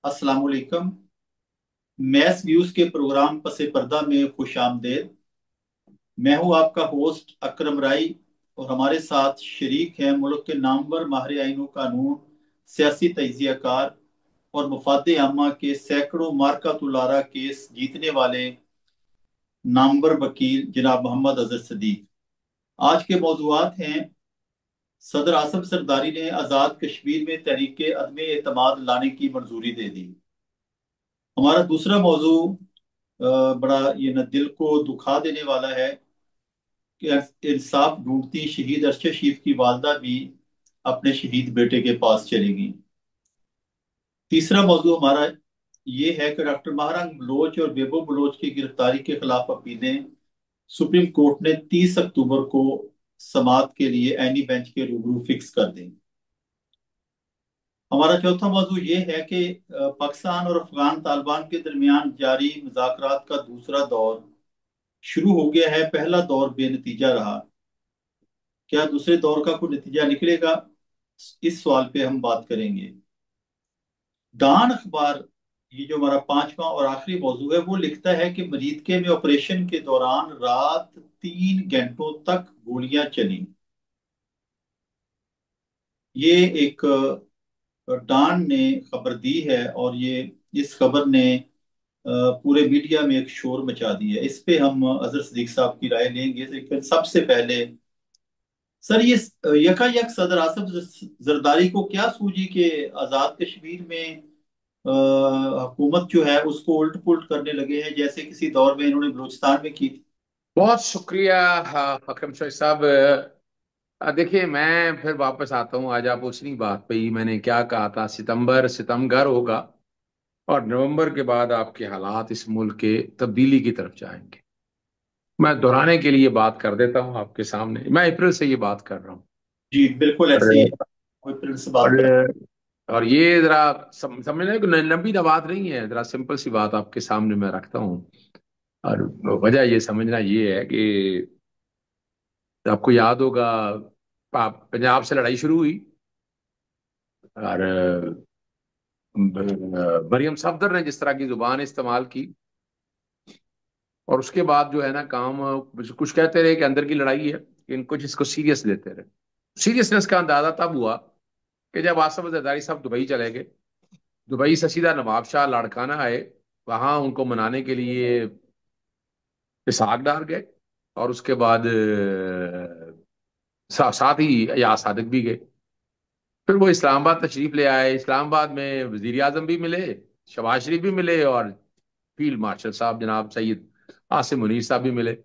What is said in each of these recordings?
अस्सलाम वालेकुम। Mess views के प्रोग्राम पसे पर्दा में खुश आमदेद। मैं हूं आपका होस्ट अकरम राई। और हमारे साथ शरीक हैं मुल्क के नामवर माहिर आईन कानून, सियासी तजियाकार और मफाद आमा के सैकड़ों मार्का तुलारा केस जीतने वाले नामवर वकील जनाब मोहम्मद अजहर सदीक। आज के मौजूआत हैं: सदर आसफ जरदारी ने आज़ाद कश्मीर में तहरीक अदम एतमाद लाने की मंजूरी दे दी। हमारा दूसरा मौजू बड़ा ये न दिल को दुखा देने वाला है कि इंसाफ ढूंढती शहीद अरशद शरीफ की वालदा भी अपने शहीद बेटे के पास चलेगी। तीसरा मौजू हमारा ये है कि डॉक्टर महरंग बलोच और बेबो बलोच की गिरफ्तारी के खिलाफ अपीलें सुप्रीम कोर्ट ने 30 अक्टूबर को समाअत के लिए एनी बेंच के रूबरू फिक्स कर दें। हमारा चौथा मौजू ये है कि पाकिस्तान और अफगान तालिबान के दरमियान जारी मुज़ाकरात का दूसरा दौर शुरू हो गया है। पहला दौर बेनतीजा रहा। क्या दूसरे दौर का कोई नतीजा निकलेगा? इस सवाल पे हम बात करेंगे। डान अखबार, ये जो हमारा पांचवा और आखिरी मौजू है, वो लिखता है कि मरीदके में ऑपरेशन के दौरान रात 3 घंटों तक गोलियां चली। ये एक डान ने खबर दी है और ये इस खबर ने पूरे मीडिया में एक शोर मचा दी है। इस पे हम अजहर सदीक साहब की राय लेंगे, लेकिन सबसे पहले सर ये यकायक सदर आसफ जरदारी को क्या सूझी कि आजाद कश्मीर में हुकूमत जो है उसको उल्ट पुल्ट करने लगे हैं, जैसे किसी दौर में इन्होंने बलूचिस्तान में की थी। बहुत शुक्रिया। हाँ, अकरम शोई साहब। देखिए, मैं फिर वापस आता हूँ। आज आप उसी बात पे ही मैंने क्या कहा था, सितंबर सितमगर होगा और नवंबर के बाद आपके हालात इस मुल्क के तब्दीली की तरफ जाएंगे। मैं दोहराने के लिए बात कर देता हूँ आपके सामने। मैं अप्रैल से ये बात कर रहा हूँ। जी बिल्कुल ऐसे ही है। और कोई प्रिंट से बात कर। और और ये जरा समझने को लंबी ना बात नहीं है, जरा सिंपल सी बात आपके सामने मैं रखता हूँ। और वजह ये समझना ये है कि आपको याद होगा, पंजाब से लड़ाई शुरू हुई और मरियम सफदर ने जिस तरह की जुबान इस्तेमाल की, और उसके बाद जो है ना काम, कुछ कहते रहे कि अंदर की लड़ाई है, लेकिन कुछ इसको सीरियस लेते रहे। सीरियसनेस का अंदाजा तब हुआ कि जब आसफ जरदारी साहब दुबई चले गए। दुबई से सीधा नवाब शाह लाड़काना आए, वहां उनको मनाने के लिए इसहाक डार गए, और उसके बाद साथ ही या सादिक भी गए। फिर वो इस्लामाबाद तशरीफ ले आए। इस्लामाबाद में वजीर आजम भी मिले, शबाज शरीफ भी मिले, और फील्ड मार्शल साहब जनाब सैयद आसिम मुनीर साहब भी मिले।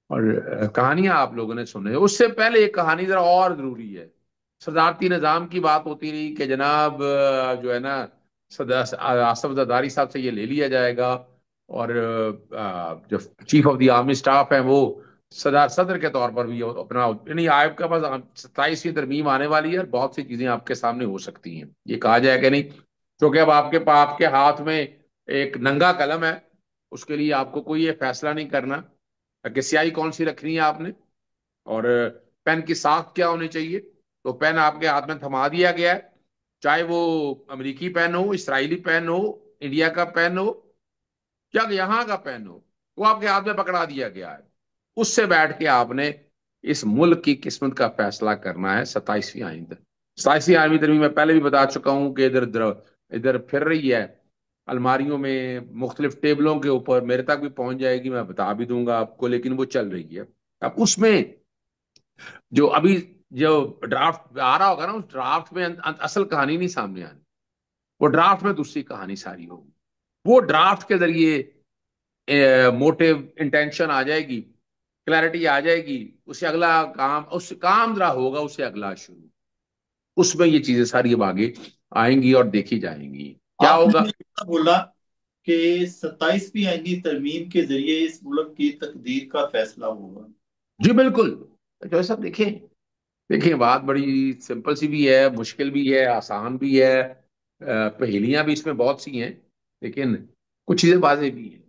और कहानियां आप लोगों ने सुने। उससे पहले एक कहानी जरा और जरूरी है। सदारती निजाम की बात होती रही कि जनाब जो है ना, आसफ जरदारी साहब से ये ले लिया जाएगा, और जो chief of the army staff है वो सदर के तौर पर भी अपना, यानी आपके पास 27वीं तरमीम आने वाली है और बहुत सी चीजें आपके सामने हो सकती हैं, ये कहा जाए कि नहीं। क्योंकि अब आपके हाथ में एक नंगा कलम है। उसके लिए आपको कोई ये फैसला नहीं करना कि स्याही कौन सी रखनी है आपने, और पेन की साख क्या होनी चाहिए। तो पेन आपके हाथ में थमा दिया गया है, चाहे वो अमेरिकी पेन हो, इसराइली पेन हो, इंडिया का पेन हो, या यहाँ का पेन हो, वो आपके हाथ में पकड़ा दिया गया है। उससे बैठ के आपने इस मुल्क की किस्मत का फैसला करना है। 27वीं आईन तक, 27वीं तरमीम मैं पहले भी बता चुका हूं कि इधर इधर इधर फिर रही है अलमारियों में, मुख्तलिफ टेबलों के ऊपर, मेरे तक भी पहुंच जाएगी, मैं बता भी दूंगा आपको, लेकिन वो चल रही है। अब उसमें जो अभी जो ड्राफ्ट आ रहा होगा ना, उस ड्राफ्ट में असल कहानी नहीं सामने आनी। वो ड्राफ्ट में दूसरी कहानी सारी होगी। वो ड्राफ्ट के जरिए मोटिव इंटेंशन आ जाएगी, क्लैरिटी आ जाएगी। उससे अगला काम, उस काम जरा होगा, उससे अगला शुरू। उसमें ये चीजें सारी अब आगे आएंगी और देखी जाएंगी क्या आपने होगा। भी इतना बोला कि 27वीं आईनी तरमीम के जरिए इस मुल्क की तकदीर का फैसला होगा। जी बिल्कुल। जो सब देखें, देखिए बात बड़ी सिंपल सी भी है, मुश्किल भी है, आसान भी है, पहेलियां भी इसमें बहुत सी हैं, लेकिन कुछ चीजें वाज़ेह भी हैं।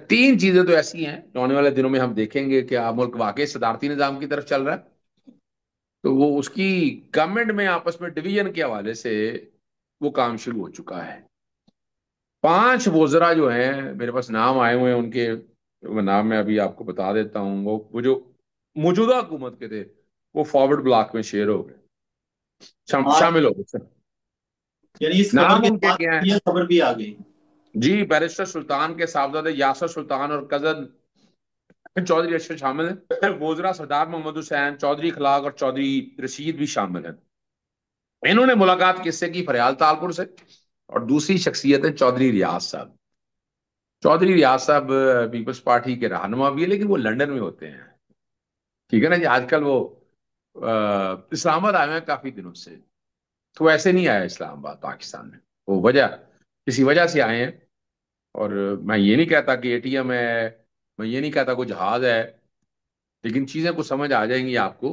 तीन चीजें तो ऐसी हैं जो आने वाले दिनों में हम देखेंगे कि मुल्क वाकई सदारती निजाम की तरफ चल रहा है। तो वो उसकी गवर्नमेंट में आपस में डिवीजन के हवाले से वो काम शुरू हो चुका है। 5 वज़रा जो हैं, मेरे पास नाम आए हुए हैं उनके, वो नाम मैं अभी आपको बता देता हूँ। वो जो मौजूदा हुकूमत के थे, वो फॉरवर्ड ब्लॉक में शेयर हो गए, आज शामिल हो गए। यानी इस खबर नाम के उनके साथ क्या है? ये खबर भी आ गई। जी, बैरिस्टर सुल्तान के साहबजादे यासर सुल्तान और कजन चौधरी अरशद शामिल हैं। वोजरा सरदार मोहम्मद हुसैन, चौधरी इखलाक और चौधरी रशीद भी शामिल हैं। इन्होंने मुलाकात किससे की? फरियाल तालपुर से। और दूसरी शख्सियत है चौधरी रियाज साहब। चौधरी रियाज साहब पीपल्स पार्टी के रहनुमा भी है, लेकिन वो लंदन में होते हैं। ठीक है ना जी। आजकल वो इस्लामाबाद आए हुए हैं काफी दिनों से। तो ऐसे नहीं आया इस्लामाबाद पाकिस्तान में, वो वजह, किसी वजह से आए हैं। और मैं ये नहीं कहता कि एटीएम है, मैं ये नहीं कहता कोई जहाज है, लेकिन चीजें कुछ समझ आ जाएंगी आपको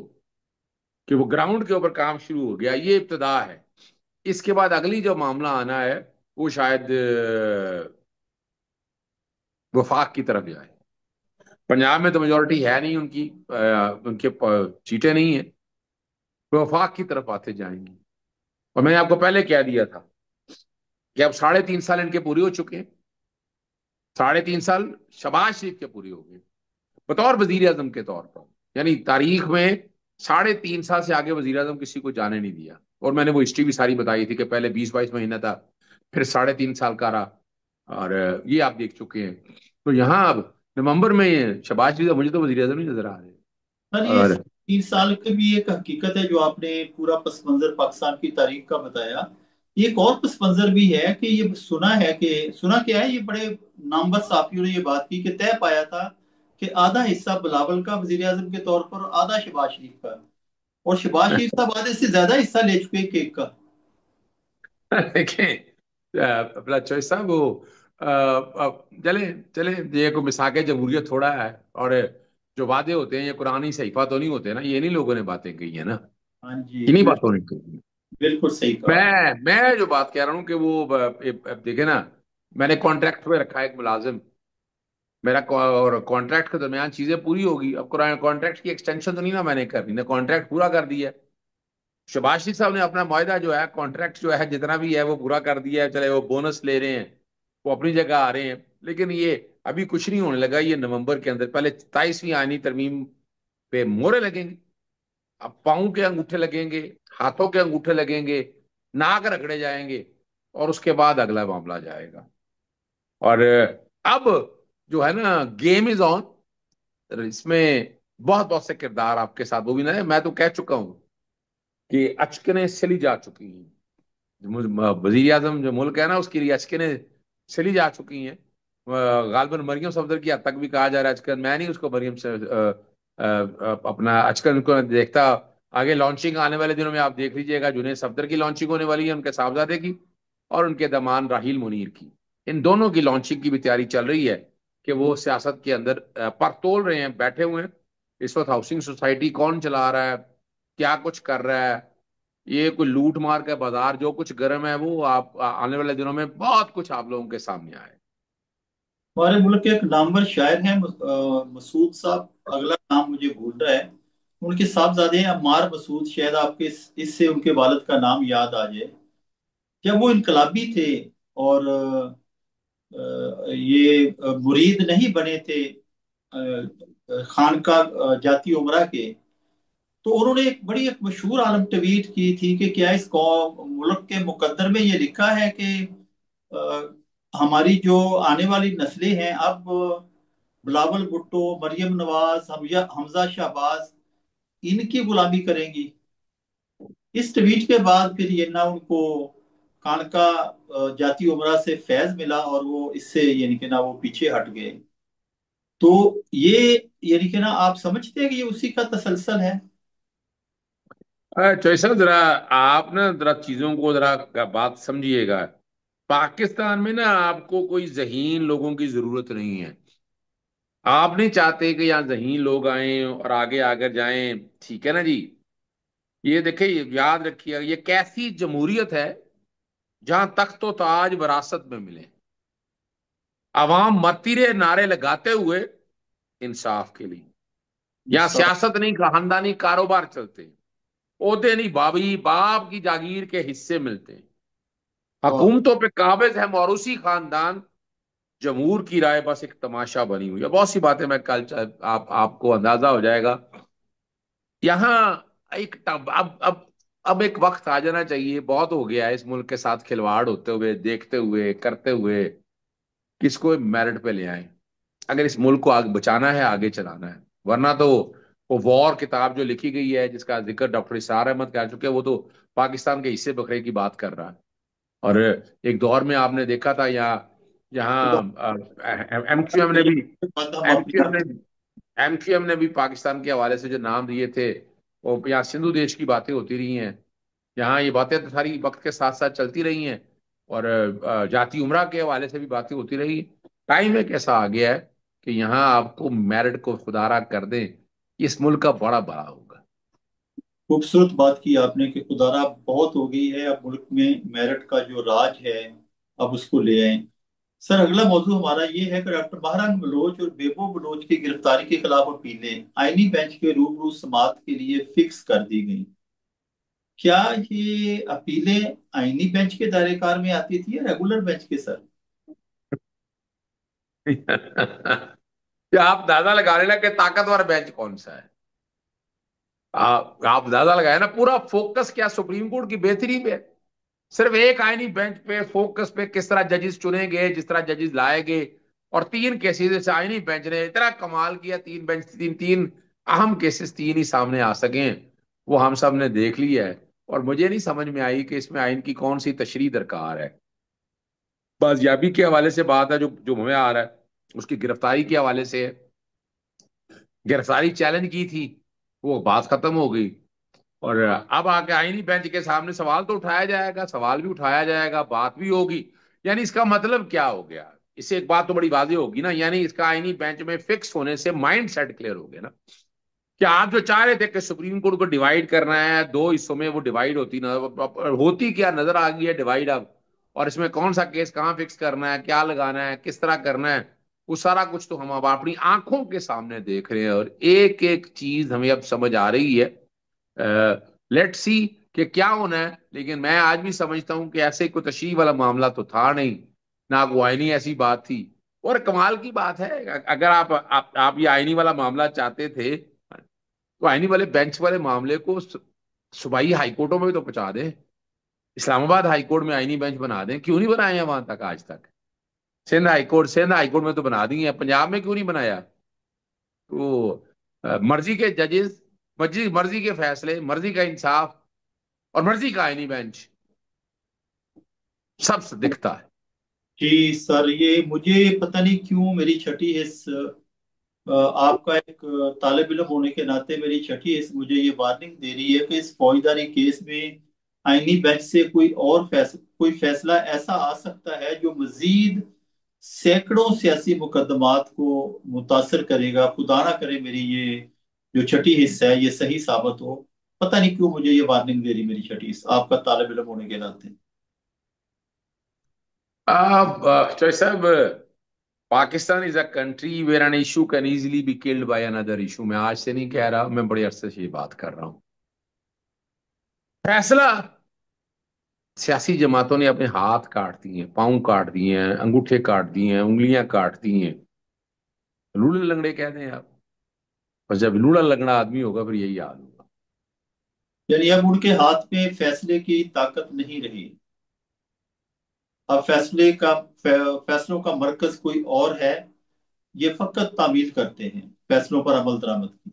कि वो ग्राउंड के ऊपर काम शुरू हो गया। ये इब्तदा है। इसके बाद अगली जो मामला आना है, वो शायद वफाक की तरफ जाए। पंजाब में तो मेजोरिटी है नहीं उनकी, उनके सीटें नहीं है, तो वफाक की तरफ आते जाएंगे। और मैंने आपको पहले कह दिया था कि अब 3.5 साल इनके पूरे हो चुके हैं। 3.5 साल शबाज शरीफ के पूरे हो गए बतौर वजीर आजम के तौर पर। यानी तारीख में 3.5 साल से आगे वजीर आजम किसी को जाने नहीं दिया। और मैंने वो हिस्ट्री भी सारी बताई थी कि पहले 20-22 महीना था, फिर 3.5 साल का रहा, और ये आप देख चुके हैं। तो यहाँ अब नवंबर में शबाज शरीफ, मुझे तो वजीर आजम नहीं नजर आ रहे। सर ये और 3 साल की भी एक हकीकत है जो आपने पूरा पस मंजर पाकिस्तान की तारीख का बताया। एक और पस मंजर भी है कि ये सुना है कि, सुना क्या है, ये बड़े नामवर साफियों ने ये बात की कि तय पाया था कि आधा हिस्सा बिलावल का वजीर आजम के तौर पर और आधा शहबाज शरीफ का। और शहबाज शरीफ साहब आधे से ज्यादा हिस्सा ले चुके हैं केक का। देखें अपना चॉइस साहब, वो चले चले, ये को मिसाक जमहूरियत थोड़ा है। और जो वादे होते हैं ये कुरानी सहीफा तो नहीं होते ना, ये नहीं लोगों ने बातें कही है ना, हाँ जी, इन्हीं बातों बिल्कुल। ने कही। बिल्कुल सही कहा। मैं जो बात कह रहा हूँ कि वो देखे ना, मैंने कॉन्ट्रैक्ट पे रखा है एक मुलाजिम मेरा, और कॉन्ट्रैक्ट के दरमियान चीजें पूरी होगी। अब कॉन्ट्रैक्ट की एक्सटेंशन तो नहीं ना मैंने करनी ना, कॉन्ट्रैक्ट पूरा कर दिया है। शबाज शरीफ साहब ने अपना मुआहदा जो है, कॉन्ट्रैक्ट जो है जितना भी है वो पूरा कर दिया है। चले वो बोनस ले रहे हैं, वो अपनी जगह आ रहे हैं, लेकिन ये अभी कुछ नहीं होने लगा। ये नवंबर के अंदर पहले 27वीं आईनी तरमीम पे मोहरे लगेंगे। अब पाँव के अंगूठे लगेंगे, हाथों के अंगूठे लगेंगे, नाक रगड़े जाएंगे, और उसके बाद अगला मामला जाएगा। और अब जो है ना, गेम इज ऑन। इसमें बहुत बहुत से किरदार आपके साथ, वो भी ना, मैं तो कह चुका हूं कि अचकने सिली जा चुकी हैं। वजीर आजम जो मुल्क है ना, उसकी अचकने चली जा चुकी हैं। गालबन मरियम सफदर की हद तक भी कहा जा रहा है अचकन, मैं नहीं उसको मरियम से अपना अचकन को देखता। आगे लॉन्चिंग आने वाले दिनों में आप देख लीजिएगा, जुनेद सफदर की लॉन्चिंग होने वाली है, उनके साहबजादे की, और उनके दमान राहील मुनीर की। इन दोनों की लॉन्चिंग की भी तैयारी चल रही है कि वो सियासत के अंदर पर तोल रहे हैं, बैठे हुए हैं। इस वक्त हाउसिंग सोसाइटी कौन चला रहा है, क्या कुछ कर रहा है, ये कोई लूट मार का बाजार, जो कुछ गर्म है वो आप आने वाले दिनों में बहुत कुछ आप लोगों के सामने आए। हमारे मुल्क के एक नामवर शायर हैं मसूद साहब, अगला नाम मुझे भूल रहा है। उनके साहबजादे हैं अम्मार मसूद, शायद आपके इससे उनके वालिद का नाम याद आ जाए। जब वो इनकलाबी थे और ये मुरीद नहीं बने थे खानका जाती उमरा के, तो उन्होंने एक मशहूर आलम ट्वीट की थी कि क्या इस कौम मुल्क के मुकद्दर में ये लिखा है कि हमारी जो आने वाली नस्लें हैं अब बिलावल भुट्टो, मरियम नवाज, हमजा शहबाज, इनकी गुलामी करेंगी। इस ट्वीट के बाद फिर ये ना उनको खानका जाती उमरा से फैज मिला और वो इससे यानी कि ना वो पीछे हट गए। तो ये यानी कि ना आप समझते हैं कि ये उसी का तसलसल है। चौधरी साहब, जरा आप ना जरा चीजों को जरा बात समझिएगा। पाकिस्तान में ना आपको कोई जहीन लोगों की जरूरत नहीं है। आप नहीं चाहते कि यहाँ जहीन लोग आए और आगे आगे जाएं, ठीक है ना जी। ये देखिए, याद रखिए, ये कैसी जमहूरियत है जहां तख्तो ताज विरासत में मिले, अवाम मतीरे नारे लगाते हुए इंसाफ के लिए। यहाँ इंसाफ। सियासत नहीं, खानदानी कारोबार चलते, ओहदे नहीं, बाबी बाप की जागीर के हिस्से मिलते हैं। और हुकूमतों पे काबिज है मौरूसी खानदान, जमहूर की राय बस एक तमाशा बनी हुई है। बहुत सी बातें मैं कल आपको अंदाजा हो जाएगा। यहाँ एक अब एक वक्त आ जाना चाहिए, बहुत हो गया है इस मुल्क के साथ खिलवाड़ होते हुए, देखते हुए, करते हुए। किसको मेरिट पे ले आए अगर इस मुल्क को आगे बचाना है, आगे चलाना है। वरना तो वो वॉर किताब जो लिखी गई है, जिसका जिक्र डॉक्टर इसार अहमद कर चुके हैं, वो तो पाकिस्तान के हिस्से बकरे की बात कर रहा है। और एक दौर में आपने देखा था यहाँ, खुदा यहाँ एमक्यूएम ने भी बात हम एमक्यूएम अपनी। ने एमक्यूएम ने भी पाकिस्तान के हवाले से जो नाम दिए थे, वो यहाँ सिंधु देश की बातें होती रही हैं। यहाँ ये बातें तो सारी वक्त के साथ साथ चलती रही हैं। और जाति उमरा के हवाले से भी बातें होती रही। टाइम एक ऐसा आ गया है कि यहाँ आपको मेरिट को खुदारा कर दें, इस मुल्क का बड़ा बड़ा होगा। खूबसूरत बात की आपने कि खुदारा बहुत हो गई है, अब मुल्क में मेरिट का जो राज है अब उसको ले आए। सर, अगला मौजूद हमारा ये है कि डॉक्टर बहरान बलोच और बेबो बलोच की गिरफ्तारी के खिलाफ अपीलें आईनी बेंच के रूबरू समाअत के लिए फिक्स कर दी गई। क्या ये अपीलें आईनी बेंच के दायरेकार में आती थी या रेगुलर बेंच के, सर? क्या आप अंदाजा लगा लेना कि ताकतवर बेंच कौन सा है? आप अंदाजा लगाए ना, पूरा फोकस क्या सुप्रीम कोर्ट की बेहतरी पे है। सिर्फ एक आईनी बेंच पे फोकस पे, किस तरह जजेस चुने गए, जिस तरह जजेस लाए गए। और तीन केसेस से आईनी बेंच ने इतना कमाल किया, तीन बेंच, तीन तीन अहम केसेस तीन ही सामने आ सके, वो हम सब ने देख लिया है। और मुझे नहीं समझ में आई कि इसमें आइन की कौन सी तशरीह दरकार है। बाजियाबी के हवाले से बात है, जो जो हमें आ रहा है उसकी गिरफ्तारी के हवाले से है। गिरफ्तारी चैलेंज की थी, वो बात खत्म हो गई। और अब आके आईनी बेंच के सामने सवाल तो उठाया जाएगा, सवाल भी उठाया जाएगा, बात भी होगी। यानी इसका मतलब क्या हो गया? इससे एक बात तो बड़ी वाज़ेह होगी ना, यानी इसका आईनी बेंच में फिक्स होने से माइंड सेट क्लियर हो गया ना, कि आप जो चाह रहे थे कि सुप्रीम कोर्ट को डिवाइड करना है दो हिस्सों में, वो डिवाइड होती ना होती क्या नजर आ गई है डिवाइड अब। और इसमें कौन सा केस कहाँ फिक्स करना है, क्या लगाना है, किस तरह करना है, वो सारा कुछ तो हम अब अपनी आंखों के सामने देख रहे हैं। और एक एक चीज हमें अब समझ आ रही है। लेट्स सी कि क्या होना है। लेकिन मैं आज भी समझता हूं कि ऐसे कोई तशरीह वाला मामला तो था नहीं, ना कोई आईनी ऐसी बात थी। और कमाल की बात है, अगर आप ये आईनी वाला मामला चाहते थे, तो आईनी वाले बेंच वाले मामले को सूबाई हाईकोर्टों में भी तो पहुंचा दें। इस्लामाबाद हाईकोर्ट में आईनी बेंच बना दें, क्यों नहीं बनाए हैं वहां तक आज तक? सिंध हाईकोर्ट में तो बना दी है, पंजाब में क्यों नहीं बनाया? तो मर्जी के जजेस, मर्जी मर्जी के फैसले, मर्जी का इंसाफ और मर्जी का आईनी बेंच, सब दिखता है। जी सर, ये मुझे पता नहीं क्यों मेरी छठी हिस्स, आपका एक तालिब इल्म होने के नाते मेरी छठी हिस्स मुझे ये वार्निंग दे रही है कि इस फौजदारी केस में आईनी बेंच से कोई फैसला ऐसा आ सकता है जो मजीद सैकड़ों सियासी मुकदमात को मुतासर करेगा। खुदा ना करे मेरी ये जो छठी हिस्सा है ये सही साबित हो। पता नहीं क्यों मुझे ये वार्निंग दे रही मेरी छठी हिस्स, आपका तालिब इल्म होने के नाते। अब चौधरी साहब, Pakistan is a country where an issue can easily be killed by another issue. मैं आज से नहीं कह रहा, मैं बड़े अरसे से ये बात कर रहा हूं। फैसला सियासी जमातों ने अपने हाथ काट दिए हैं, पांव काट दिए हैं, अंगूठे काट दिए हैं, उंगलियां काट दी हैं। लूले लंगड़े कह दें आप, और जब लूला लंगड़ा आदमी होगा फिर यही हाल होगा। यानी अब उनके हाथ में फैसले की ताकत नहीं रही। अब फैसलों का मरकज कोई और है। ये फकत तामील करते हैं फैसलों पर अमल दरामद की।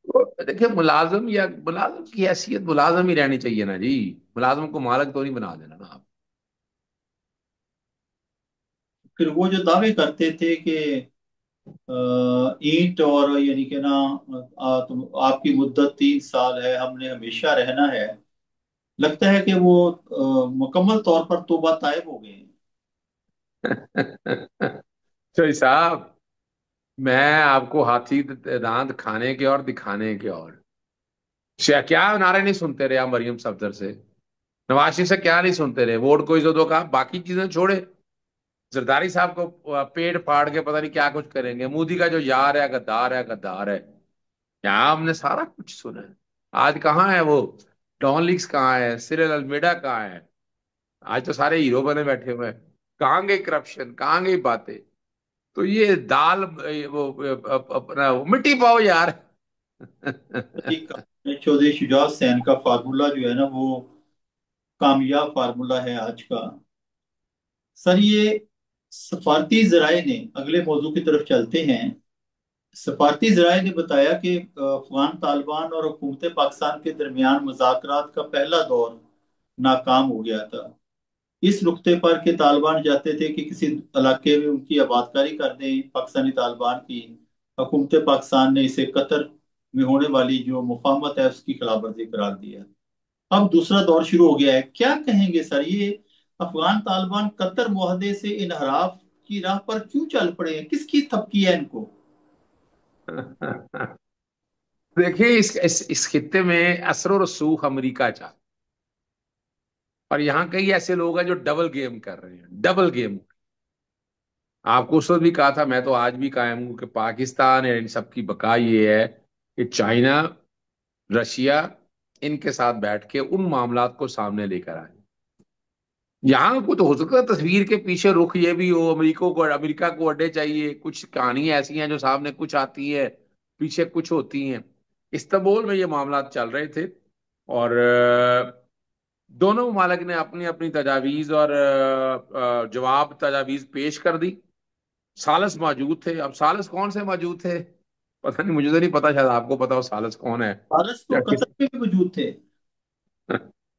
तो देखिए, मुलाजम या मुलाजम की हैसियत मुलाजम ही रहनी चाहिए ना जी। मुलाजम को मालक तो नहीं बना देना ना आप। फिर वो जो दावे करते थे कि ईंट और यानी कि ना, आपकी मुद्दत 3 साल है, हमने हमेशा रहना है। लगता है कि वो मुकम्मल तौर पर तौबा ताइब हो गए हैं। तो साहब, मैं आपको हाथी दांत खाने के और दिखाने के और क्या नारे नहीं सुनते रहे आप मरियम सफदर से, नवाज शरीफ से क्या नहीं सुनते रहे? वोट को इज्जत दो का, बाकी चीजें छोड़े। जरदारी साहब को पेट फाड़ के पता नहीं क्या कुछ करेंगे। मोदी का जो यार है, गद्दार है, गद्दार है। यहाँ हमने सारा कुछ सुना है। आज कहाँ है वो? डॉन लीक्स कहाँ है? सिरिल अल्मेडा कहाँ है? आज तो सारे हीरो बने बैठे हुए हैं। कहाँ गई करप्शन, कहाँ गई बातें? तो ये दाल अपना मिट्टी पाओ यार। चौधरी शुजात सैन का फार्मूला जो है ना, वो कामयाब फार्मूला है आज का। सर ये सफारती जराए ने, अगले मौजू की तरफ चलते हैं। सफारती जराए ने बताया कि अफगान तालिबान और हुकूमत पाकिस्तान के दरमियान मुज़ाकरात का पहला दौर नाकाम हो गया था। इस नुक्ते पर कि तालिबान चाहते थे कि किसी इलाके में उनकी आबादकारी कर दें पाकिस्तानी तालिबान की, हुकूमत पाकिस्तान ने इसे कतर में होने वाली जो मुफाहमत है उसकी खिलाफवर्जी करार दिया। अब दूसरा दौर शुरू हो गया है। क्या कहेंगे सर, ये अफगान तालिबान कतर मुआहदे से इनहराफ की राह पर क्यों चल पड़े हैं? किसकी थपकी है इनको? देखिए, इस खित्ते में असर रसूख अमेरिका चाहता, और यहाँ कई ऐसे लोग हैं जो डबल गेम कर रहे हैं, डबल गेम। आपको उस वक्त भी कहा था, मैं तो आज भी कायम हूं कि पाकिस्तान या इन सब की बका ये है कि चाइना, रशिया, इनके साथ बैठ के उन मामलात को सामने लेकर आए। यहाँ कुछ हो सकता है तस्वीर के पीछे रुख ये भी हो, अमेरिका को अड्डे चाहिए, कुछ कहानियां ऐसी हैं जो सामने कुछ आती है, पीछे कुछ होती हैं। इस्तांबुल में ये मामला चल रहे थे, और दोनों ममालिक ने अपनी अपनी तजावीज और जवाब तजावीज पेश कर दी। सालस मौजूद थे। अब सालस कौन से मौजूद थे पता नहीं, मुझे तो नहीं पता, शायद आपको पता हो सालस कौन है फारस तो या किस। कतर में भी मौजूद थे।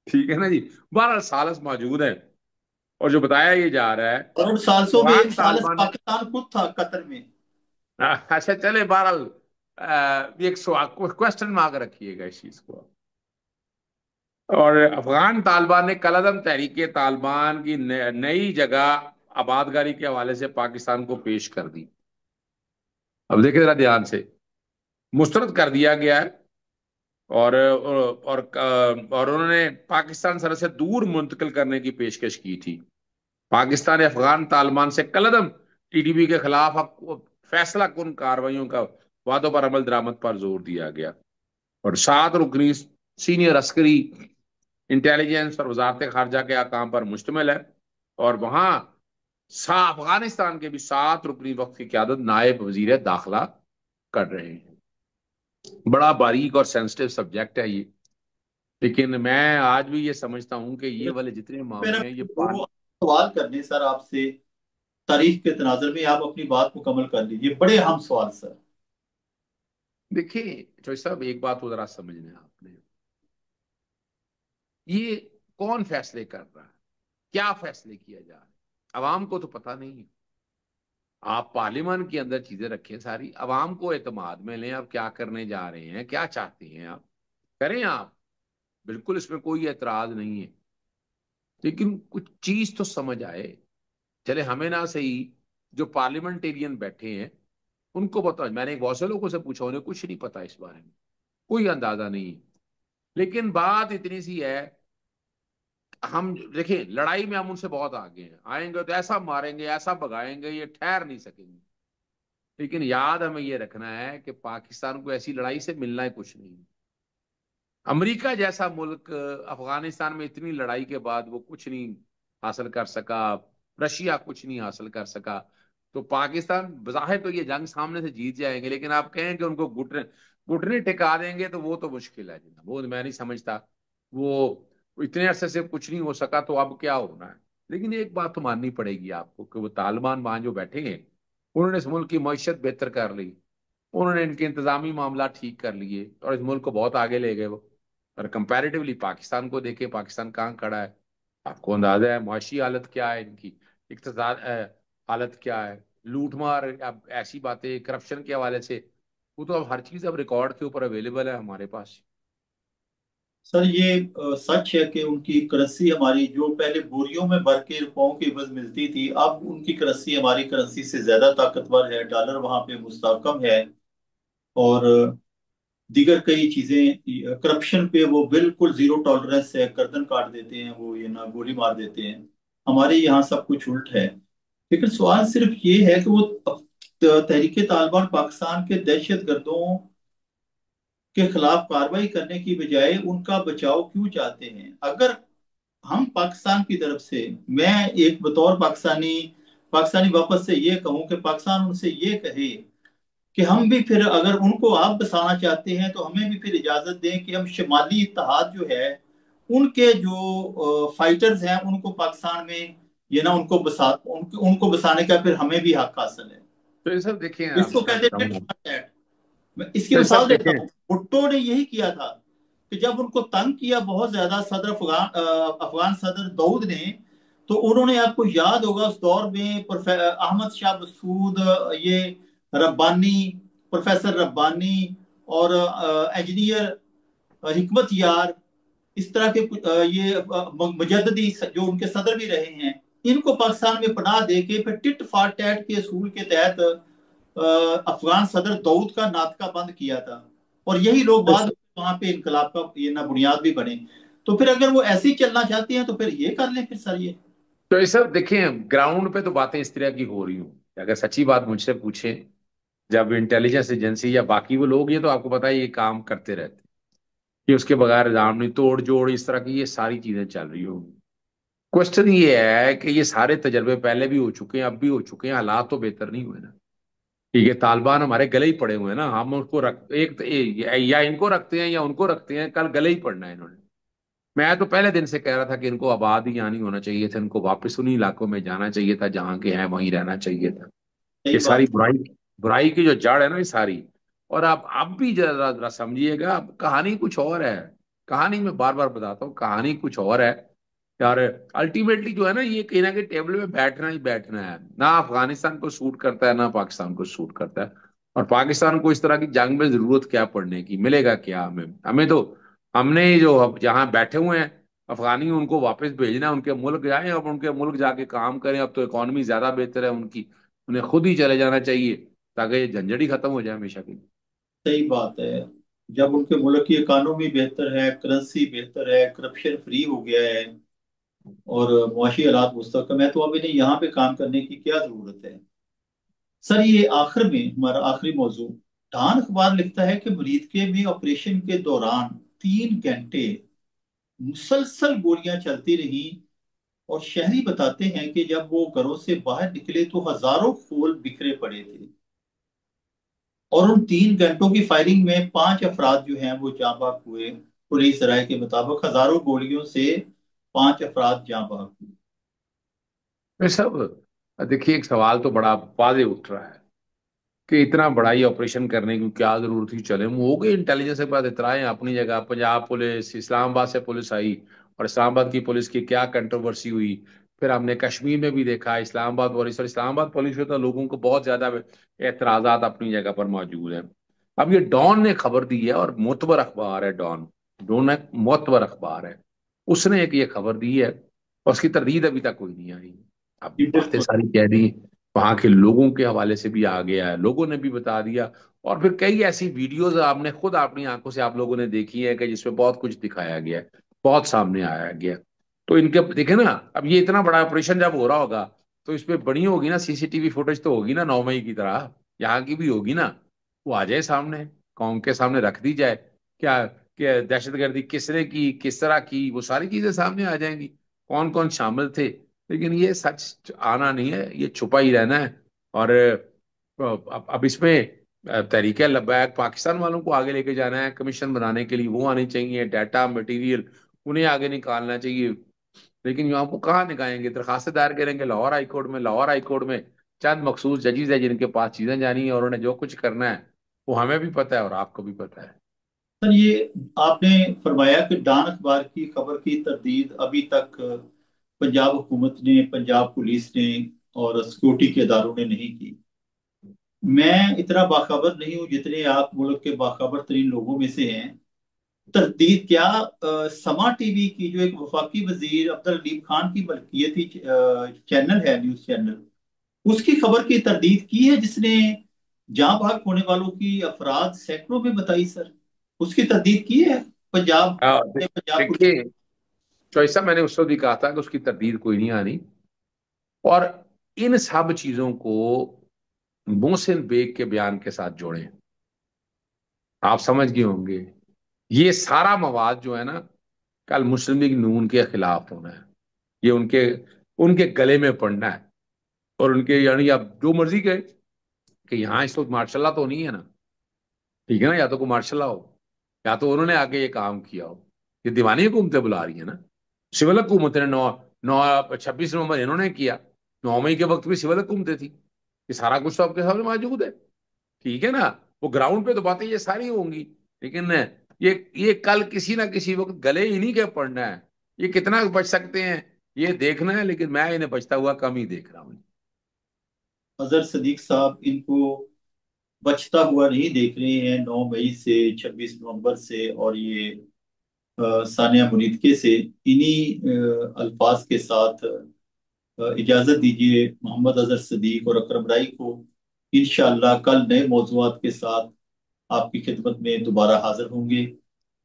ठीक है ना जी। बहरहाल सालस मौजूद है, और जो बताया ये जा रहा है, और सालसों में अफगान एक साल तालिबान ने पाकिस्तान खुद था कतर में। अच्छा चले, बहरहाल एक सवाल, क्वेश्चन मार्क रखिएगा इस चीज को। और अफगान तालिबान ने कलअदम तहरीक तालिबान की नई जगह आबादगारी के हवाले से पाकिस्तान को पेश कर दी। अब देखिए जरा ध्यान से, मुस्तरद कर दिया गया है, और उन्होंने पाकिस्तान सरहद से दूर मुंतकिल करने की पेशकश की थी। पाकिस्तान ने अफगान तालिबान से कलअदम टीडीपी के खिलाफ फैसला कुन कार्रवाइयों का वादों पर अमल दरामद पर जोर दिया गया। और 7 रुकनी सीनियर अस्करी इंटेलिजेंस और वजारत खारजा के अहकाम पर मुश्तमिल है। और वहां अफगानिस्तान के भी 7 रुकनी वक्त की क्यादत नायब वजीर दाखिला कर रहे हैं। बड़ा बारीक और सेंसिटिव सब्जेक्ट है ये, लेकिन मैं आज भी ये समझता हूं कि ये वाले जितने मेरा मामले हैं ये दो सवाल करने सर आपसे, तारीख के तनाजुर में आप अपनी बात मुकम्मल कर लीजिए, बड़े अहम सवाल सर। देखिए चौधरी साहब, एक बात तो जरा समझना है आपने, ये कौन फैसले कर रहा है, क्या फैसले किया जा रहा है? अवाम को तो पता नहीं है। आप पार्लियामेंट के अंदर चीजें रखें सारी, अवाम को एतमाद में लें, आप क्या करने जा रहे हैं, क्या चाहते हैं आप, करें आप, बिल्कुल इसमें कोई एतराज नहीं है। लेकिन कुछ चीज तो समझ आए। चले हमें ना सही, जो पार्लियामेंटेरियन बैठे हैं उनको पता। मैंने एक बहुत से लोगों से पूछा, उन्हें कुछ नहीं पता इस बारे में, कोई अंदाजा नहीं है। लेकिन बात इतनी सी है, हम देखिए लड़ाई में हम उनसे बहुत आगे हैं, आएंगे तो ऐसा मारेंगे, ऐसा भगाएंगे, ये ठहर नहीं सकेंगे। लेकिन याद हमें ये रखना है कि पाकिस्तान को ऐसी लड़ाई से मिलना ही कुछ नहीं। अमेरिका जैसा मुल्क अफगानिस्तान में इतनी लड़ाई के बाद वो कुछ नहीं हासिल कर सका, रशिया कुछ नहीं हासिल कर सका। तो पाकिस्तान बज़ाहिर तो ये जंग सामने से जीत जाएंगे, लेकिन आप कहें कि उनको घुटने घुटने टिका देंगे तो वो तो मुश्किल है जी, वो मैं नहीं समझता। वो इतने अरसे से कुछ नहीं हो सका, तो अब क्या होना है? लेकिन एक बात तो माननी पड़ेगी आपको कि वो तालिबान वहां जो बैठे हैं, उन्होंने इस मुल्क की मईशत बेहतर कर ली, उन्होंने इनके इंतजामी मामला ठीक कर लिए, और इस मुल्क को बहुत आगे ले गए वो। और कंपैरेटिवली पाकिस्तान को देखें, पाकिस्तान कहाँ खड़ा है, आपको अंदाजा है मुआशी हालत क्या है इनकी, इक्तसाद हालत क्या है, लूटमार, अब ऐसी बातें करप्शन के हवाले से, वो तो अब हर चीज अब रिकॉर्ड के ऊपर अवेलेबल है हमारे पास। सर ये सच है कि उनकी करेंसी हमारी, जो पहले बोरियों में भर के रुपयों की बस मिलती थी, अब उनकी करेंसी हमारी करेंसी से ज्यादा ताकतवर है, डॉलर वहां पे मुस्तकम है। और दीगर कई चीजें, करप्शन पे वो बिल्कुल जीरो टॉलरेंस है, गर्दन काट देते हैं वो, ये ना गोली मार देते हैं। हमारे यहाँ सब कुछ उल्ट है। लेकिन सवाल सिर्फ ये है कि वो तहरीके तालिबान पाकिस्तान के दहशत गर्दों के खिलाफ कार्रवाई करने की बजाय उनका बचाव क्यों चाहते हैं? अगर हम पाकिस्तान की तरफ से, मैं एक बतौर पाकिस्तानी पाकिस्तानी वापस से ये कहूं कि पाकिस्तान उनसे ये कहे कि हम भी फिर, अगर उनको आप बसाना चाहते हैं तो हमें भी फिर इजाजत दें कि हम शमाली इत्तेहाद जो है उनके जो फाइटर्स हैं उनको पाकिस्तान में, ये ना उनको उनको बसाने का फिर हमें भी हक हासिल है। तो ये सब देखें, इसको मैं कहते हैं बताऊंगा। टेट। मैं इसकी तो ये सब मिसाल देता देखें। हूँ, भुट्टो ने यही किया था कि जब उनको तंग किया बहुत ज्यादा सदर अफगान सदर दाऊद ने, तो उन्होंने, आपको याद होगा उस दौर में अहमद शाह मसूद, ये रब्बानी, प्रोफेसर रब्बानी और इंजीनियर हिकमत यार, इस तरह के ये मुजद्दी जो उनके सदर भी रहे हैं, इनको पाकिस्तान में पनाह दे के फिर टिट फॉर टैट के असूल के तहत अफगान सदर दाऊद का नाटका बंद किया था। और यही लोग बाद में वहां पे इनकलाब का ये ना बुनियाद भी बने। तो फिर अगर वो ऐसे ही चलना चाहते हैं तो फिर ये कर लें फिर सर ये। तो ये सब देखें, ग्राउंड पे तो बातें इस तरह की हो रही हूँ। अगर सच्ची बात मुझसे पूछे, जब इंटेलिजेंस एजेंसी या बाकी वो लोग, ये तो आपको पता है ये काम करते रहते हैं कि उसके बगैर जामनी तोड़ जोड़ इस तरह की ये सारी चीजें चल रही होंगी। क्वेश्चन ये है कि ये सारे तजर्बे पहले भी हो चुके हैं, अब भी हो चुके हैं, हालात तो बेहतर नहीं हुए ना। ठीक है, तालिबान हमारे गले ही पड़े हुए हैं ना, हम उसको रख एक या इनको रखते हैं या उनको रखते हैं, कल गले ही पड़ना है इन्होंने। मैं तो पहले दिन से कह रहा था कि इनको आबाद ही यहाँ नहीं होना चाहिए था, इनको वापस उन्हीं इलाकों में जाना चाहिए था जहां के हैं, वहीं रहना चाहिए था। सही ये सारी बात। बुराई, बुराई की जो जड़ है ना ये सारी। और आप अब भी जरा जरा समझिएगा, अब कहानी कुछ और है। कहानी मैं बार बार बताता हूँ, कहानी कुछ और है यार। अल्टीमेटली जो है ना, ये कहीं ना कहीं टेबल में बैठना ही बैठना है। ना अफगानिस्तान को सूट करता है, ना पाकिस्तान को सूट करता है। और पाकिस्तान को इस तरह की जंग में जरूरत क्या पड़ने की, मिलेगा क्या हमें? हमें तो, हमने जो अब जहाँ बैठे हुए हैं अफगानी, उनको वापस भेजना है, उनके मुल्क जाएं, अब उनके मुल्क जाके काम करें। अब तो इकॉनमी ज्यादा बेहतर है उनकी, उन्हें खुद ही चले जाना चाहिए ताकि ये झंझट ही खत्म हो जाए हमेशा की। सही बात है। जब उनके मुल्क की इकानमी बेहतर है, करेंसी बेहतर है, करप्शन फ्री हो गया है और मुआशी हालात मुस्तकम है, तो अब इन्हें यहाँ पे काम करने की क्या जरूरत है। सर ये आखिर में हमारा आखिरी मौजू, डान अखबार लिखता है कि मरीदके में ऑपरेशन के दौरान 3 घंटे मुसलसल गोलियां चलती रही। और शहरी बताते हैं कि जब वो घरों से बाहर निकले तो हजारों फूल बिखरे पड़े थे। और उन 3 घंटों की फायरिंग में 5 अफराद जो हैं वो जाँ बहक हुए। पुलिस राय के मुताबिक हजारों गोलियों से 5 अफराद जाँ बहक हुए। ये सब देखिए, एक सवाल तो बड़ा वाजे उठ रहा है कि इतना बड़ा ही ऑपरेशन करने की क्या जरूरत थी। चले वो हो गई, इंटेलिजेंस के पास इतराएं अपनी जगह, पंजाब पुलिस, इस्लामाबाद से पुलिस आई, और इस्लामाबाद की पुलिस की क्या कंट्रोवर्सी हुई। फिर हमने कश्मीर में भी देखा, इस्लामाबाद पुलिस, और इस्लामाबाद पुलिस में तो लोगों को बहुत ज्यादा एतराजात अपनी जगह पर मौजूद है। अब ये डॉन ने खबर दी है, और मोतबर अखबार है डॉन, डॉन एक मोतबर अखबार है, उसने एक ये खबर दी है, और उसकी तरदीद अभी तक कोई नहीं आई। अब जी बातें बिल्कुल। सारी कह दी, वहां के लोगों के हवाले से भी आ गया है, लोगों ने भी बता दिया। और फिर कई ऐसी वीडियोज आपने खुद अपनी आंखों से आप लोगों ने देखी है कि जिसमें बहुत कुछ दिखाया गया है, बहुत सामने आया गया। तो इनके देखे ना, अब ये इतना बड़ा ऑपरेशन जब हो रहा होगा, तो इसमें बनी होगी ना सीसीटीवी फुटेज, तो होगी ना 9 मई की तरह, यहाँ की भी होगी ना। वो आ जाए सामने, कौम के सामने रख दी जाए, क्या क्या दहशतगर्दी किसने की, किस तरह की, वो सारी चीजें सामने आ जाएंगी, कौन कौन शामिल थे। लेकिन ये सच आना नहीं है, ये छुपा ही रहना है। और अब इसमें तरीके लब्बैक पाकिस्तान वालों को आगे लेके जाना है, कमीशन बनाने के लिए वो आनी चाहिए, डाटा मटेरियल उन्हें आगे निकालना चाहिए। लेकिन यहाँ वो कहाँ निकालेंगे? दरखास्त दायर करेंगे लाहौर हाई कोर्ट में, लाहौर हाई कोर्ट में चंद मखसूस जजेस है जिनके पास चीजें जानी है, और उन्हें जो कुछ करना है वो हमें भी पता है और आपको भी पता है। सर ये आपने फरमाया कि डान अखबार की खबर की तरदीद अभी तक पंजाब हुकूमत ने, पंजाब पुलिस ने और सिक्योरिटी के इदारों ने नहीं की। मैं इतना बाखबर नहीं हूँ जितने आप मुल्क के बाखबर तरीन लोगों में से हैं। तरदीद क्या, समा टीवी की जो एक वफाकी वजीर अब्दुल हलीम खान की मलकियती चैनल है, न्यूज चैनल, उसकी खबर की तरदीद की है जिसने जहां भाग होने वालों की अफराद सैकड़ों में बताई सर। उसकी तरदीद की है पंजाब पंजाब पुलिस। देखिए, तो ऐसा मैंने उस वक्त भी कहा था कि उसकी तरदीद कोई नहीं आनी। और इन सब चीजों को मोहसिन बेग के बयान के साथ जोड़ें, आप समझ गए होंगे। ये सारा मवाद जो है ना, कल मुस्लिम लीग नून के खिलाफ होना है। ये उनके उनके गले में पड़ना है। और उनके यानी आप जो मर्जी कहे कि यहाँ इस वक्त मार्शल लॉ तो नहीं है ना, ठीक है ना, या तो कोई मार्शल लॉ हो, या तो उन्होंने आके ये काम किया हो। ये दीवानी हुकूमतें बुला रही है ना। सिविल हुकूमत ने 26 नवंबर इन्होंने किया। 9 मई के वक्त भी सिविल हुकूमतें थी। ये सारा कुछ तो आपके सामने मौजूद है, ठीक है ना। वो ग्राउंड पे तो बातें ये सारी होंगी, लेकिन ये कल किसी ना किसी वक्त गले इन्हीं के पड़ना है। ये कितना बच सकते हैं ये देखना है, लेकिन मैं इन्हें बचता हुआ कम ही देख रहा हूँ। अजहर सदीक साहब इनको बचता हुआ नहीं देख रहे हैं 9 मई से, 26 नवंबर से, और ये सानिया मुनीदके से। इन्हीं अल्फाज के साथ इजाजत दीजिए मोहम्मद अजहर सदीक और अकरम राई को। इंशाअल्लाह कल नए मौजूआत के साथ आपकी खिदमत में दोबारा हाजिर होंगे।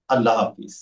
अल्लाह हाफिज।